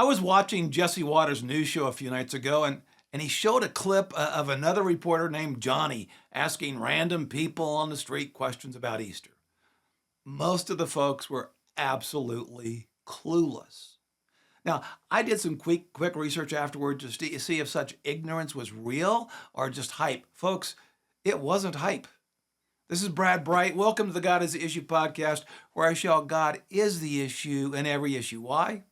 I was watching Jesse Waters' news show a few nights ago, and he showed a clip of another reporter named Johnny asking random people on the street questions about Easter. Most of the folks were absolutely clueless. Now, I did some quick research afterward just to see if such ignorance was real or just hype. Folks, it wasn't hype. This is Brad Bright. Welcome to the God is the Issue podcast, where I show God is the issue in every issue. Why?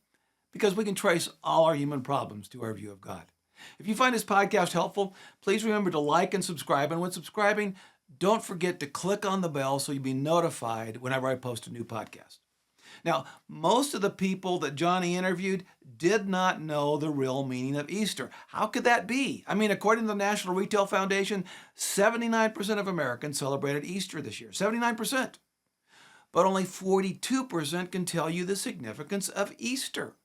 Because we can trace all our human problems to our view of God. If you find this podcast helpful, please remember to like and subscribe. And when subscribing, don't forget to click on the bell so you'll be notified whenever I post a new podcast. Now, most of the people that Johnny interviewed did not know the real meaning of Easter. How could that be? I mean, according to the National Retail Foundation, 79% of Americans celebrated Easter this year. 79%. But only 42% can tell you the significance of Easter.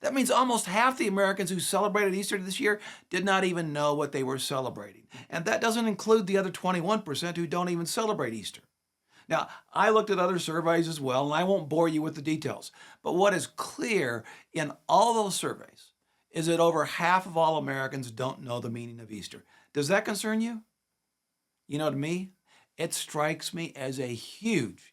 That means almost half the Americans who celebrated Easter this year did not even know what they were celebrating. And that doesn't include the other 21% who don't even celebrate Easter. Now, I looked at other surveys as well, and I won't bore you with the details. But what is clear in all those surveys is that over half of all Americans don't know the meaning of Easter. Does that concern you? You know, to me, it strikes me as a huge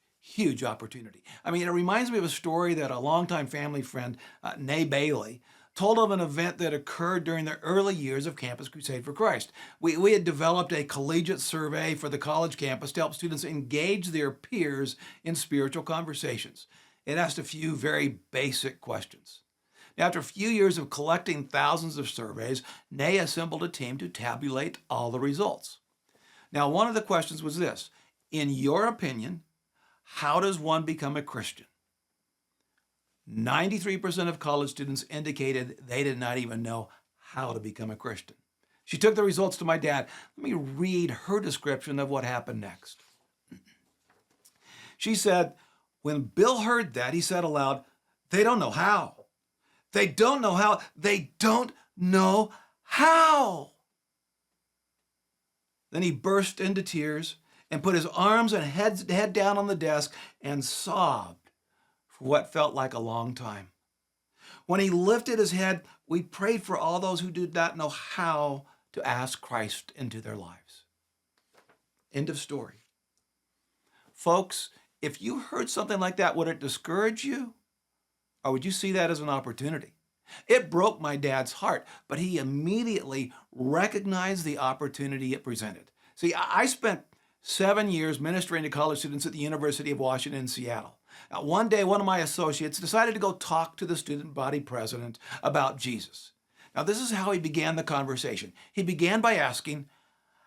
opportunity. I mean, it reminds me of a story that a longtime family friend, Nay Bailey, told of an event that occurred during the early years of Campus Crusade for Christ. We had developed a collegiate survey for the college campus to help students engage their peers in spiritual conversations. It asked a few very basic questions. Now, after a few years of collecting thousands of surveys, Nay assembled a team to tabulate all the results. Now, one of the questions was this: in your opinion, how does one become a Christian? 93% of college students indicated they did not even know how to become a Christian. She took the results to my dad. Let me read her description of what happened next. She said, when Bill heard that, he said aloud, "They don't know how. They don't know how. They don't know how." Then he burst into tears and put his arms and head down on the desk and sobbed for what felt like a long time. When he lifted his head, we prayed for all those who did not know how to ask Christ into their lives. End of story. Folks, if you heard something like that, would it discourage you? Or would you see that as an opportunity? It broke my dad's heart, but he immediately recognized the opportunity it presented. See, I spent 7 years ministering to college students at the University of Washington in Seattle. Now, one day, one of my associates decided to go talk to the student body president about Jesus. Now, this is how he began the conversation. He began by asking,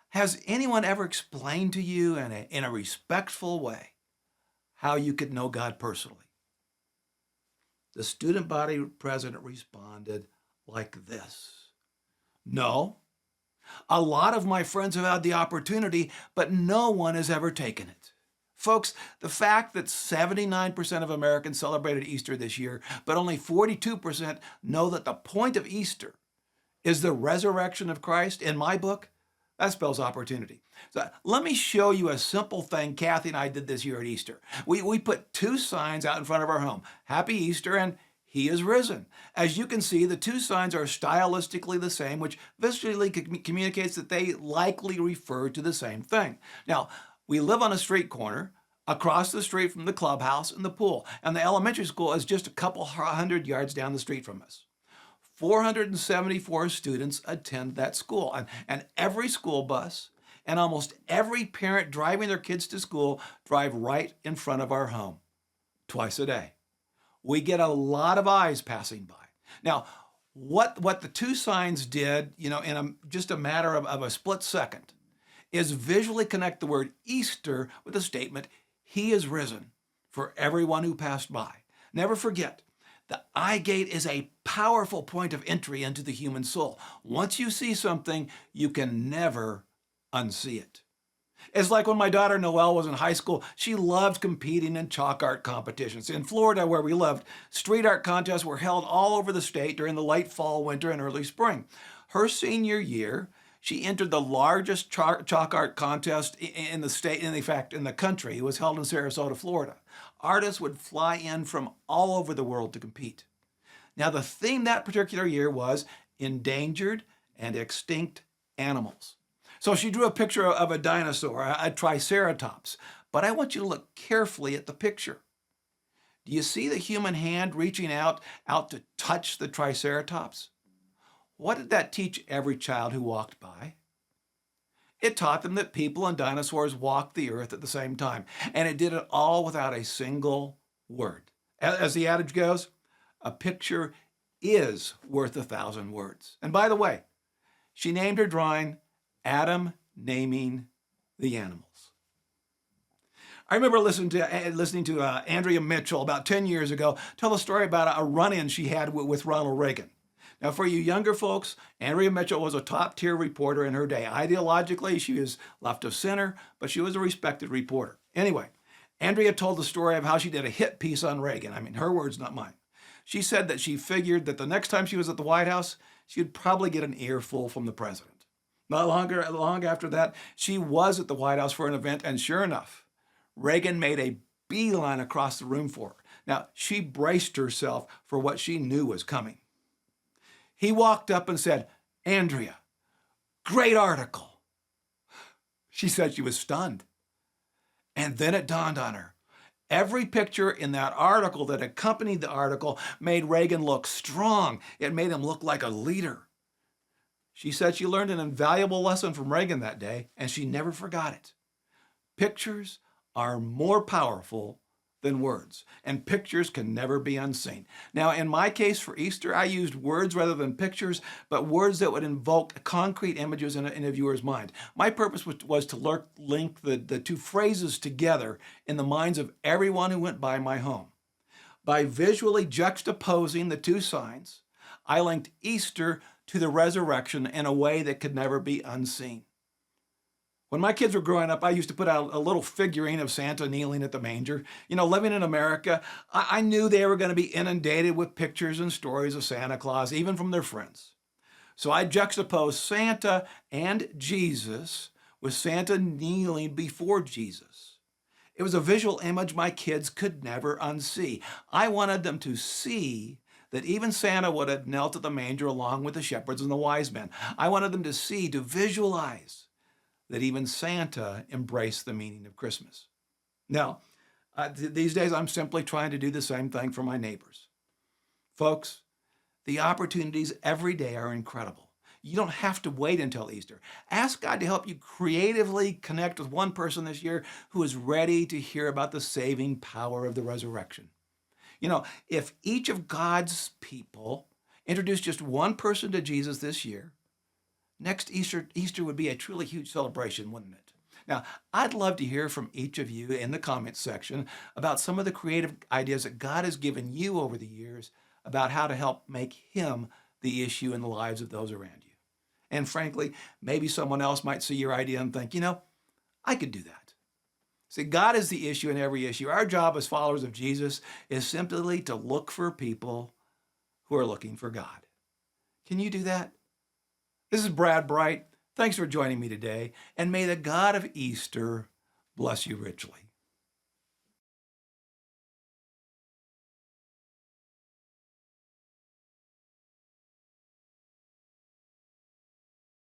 has anyone ever explained to you in a respectful way how you could know God personally? The student body president responded like this: no. A lot of my friends have had the opportunity, but no one has ever taken it. Folks, the fact that 79% of Americans celebrated Easter this year, but only 42% know that the point of Easter is the resurrection of Christ, in my book, that spells opportunity. So let me show you a simple thing Kathy and I did this year at Easter. We put two signs out in front of our home: Happy Easter and He is risen. As you can see, the two signs are stylistically the same, which visually communicates that they likely refer to the same thing. Now, we live on a street corner across the street from the clubhouse and the pool, and the elementary school is just a couple hundred yards down the street from us. 474 students attend that school, and every school bus and almost every parent driving their kids to school drive right in front of our home twice a day. We get a lot of eyes passing by. Now, what the two signs did, in just a matter of a split second, is visually connect the word Easter with the statement, He is risen, for everyone who passed by. Never forget, the eye gate is a powerful point of entry into the human soul. Once you see something, you can never unsee it. It's like when my daughter Noelle was in high school, she loved competing in chalk art competitions. In Florida, where we lived, street art contests were held all over the state during the late fall, winter, and early spring. Her senior year, she entered the largest chalk art contest in the state, in fact, in the country. It was held in Sarasota, Florida. Artists would fly in from all over the world to compete. Now, the theme that particular year was endangered and extinct animals. So she drew a picture of a dinosaur, a triceratops. But I want you to look carefully at the picture. Do you see the human hand reaching out to touch the triceratops? What did that teach every child who walked by? It taught them that people and dinosaurs walked the earth at the same time, and it did it all without a single word. As the adage goes, a picture is worth 1,000 words. And by the way, she named her drawing Adam Naming the Animals. I remember listening to Andrea Mitchell about 10 years ago tell a story about a run-in she had with Ronald Reagan. Now, for you younger folks, Andrea Mitchell was a top-tier reporter in her day. Ideologically, she was left of center, but she was a respected reporter. Anyway, Andrea told the story of how she did a hit piece on Reagan. I mean, her words, not mine. She said that she figured that the next time she was at the White House, she would probably get an earful from the president. Not long after that, she was at the White House for an event, and sure enough, Reagan made a beeline across the room for her. Now, she braced herself for what she knew was coming. He walked up and said, "Andrea, great article." She said she was stunned. And then it dawned on her. Every picture in that article that accompanied the article made Reagan look strong. It made him look like a leader. She said she learned an invaluable lesson from Reagan that day, and she never forgot it. Pictures are more powerful than words, and pictures can never be unseen. Now, in my case for Easter, I used words rather than pictures, but words that would invoke concrete images in a viewer's mind. My purpose was to link the two phrases together in the minds of everyone who went by my home. By visually juxtaposing the two signs, I linked Easter to the resurrection in a way that could never be unseen. When my kids were growing up, I used to put out a little figurine of Santa kneeling at the manger. You know, living in America, I knew they were going to be inundated with pictures and stories of Santa Claus, even from their friends. So I juxtaposed Santa and Jesus with Santa kneeling before Jesus. It was a visual image my kids could never unsee. I wanted them to see that even Santa would have knelt at the manger along with the shepherds and the wise men. I wanted them to see, to visualize that even Santa embraced the meaning of Christmas. Now, these days I'm simply trying to do the same thing for my neighbors. Folks, the opportunities every day are incredible. You don't have to wait until Easter. Ask God to help you creatively connect with one person this year who is ready to hear about the saving power of the resurrection. You know, if each of God's people introduced just one person to Jesus this year, next Easter would be a truly huge celebration, wouldn't it? Now, I'd love to hear from each of you in the comments section about some of the creative ideas that God has given you over the years about how to help make Him the issue in the lives of those around you. And frankly, maybe someone else might see your idea and think, you know, I could do that. See, God is the issue in every issue. Our job as followers of Jesus is simply to look for people who are looking for God. Can you do that? This is Brad Bright. Thanks for joining me today, and may the God of Easter bless you richly.